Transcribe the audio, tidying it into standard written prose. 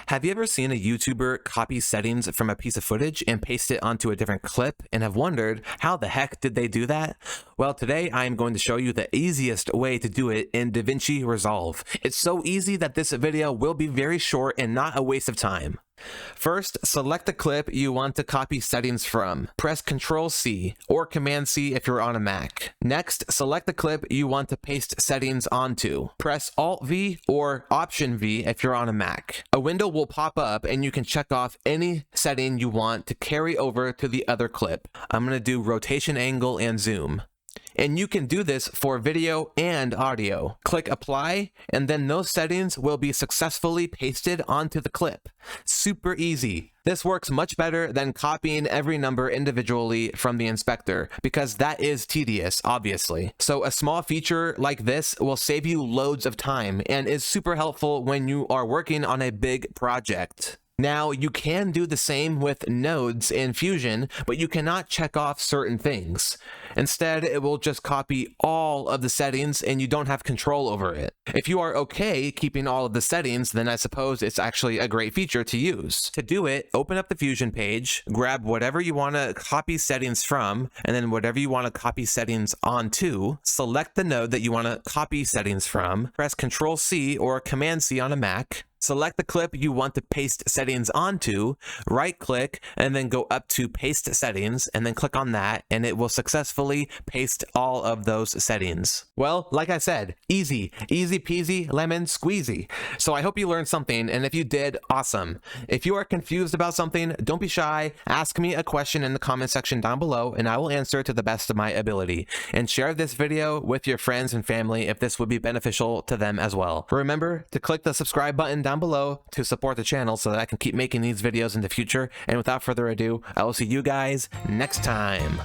Have you ever seen a YouTuber copy settings from a piece of footage and paste it onto a different clip and have wondered how the heck did they do that? Well, today I am going to show you the easiest way to do it in DaVinci Resolve. It's so easy that this video will be very short and not a waste of time. First, select the clip you want to copy settings from. Press Ctrl-C or Command-C if you're on a Mac. Next, select the clip you want to paste settings onto. Press Alt-V or Option-V if you're on a Mac. A window will pop up and you can check off any setting you want to carry over to the other clip. I'm going to do rotation angle and zoom. And you can do this for video and audio. Click apply, and then those settings will be successfully pasted onto the clip. Super easy. This works much better than copying every number individually from the inspector, because that is tedious, obviously. So a small feature like this will save you loads of time and is super helpful when you are working on a big project. Now, you can do the same with nodes in Fusion, but you cannot check off certain things. Instead, it will just copy all of the settings and you don't have control over it. If you are okay keeping all of the settings, then I suppose it's actually a great feature to use. To do it, open up the Fusion page, grab whatever you want to copy settings from, and then whatever you want to copy settings onto, select the node that you want to copy settings from, press Ctrl-C or Command-C on a Mac, select the clip you want to paste settings onto, right click, and then go up to paste settings, and then click on that, and it will successfully paste all of those settings. Well, like I said, easy peasy, lemon squeezy. So I hope you learned something, and if you did, awesome. If you are confused about something, don't be shy. Ask me a question in the comment section down below, and I will answer to the best of my ability. And share this video with your friends and family if this would be beneficial to them as well. Remember to click the subscribe button down below to support the channel so that I can keep making these videos in the future. And without further ado, I will see you guys next time.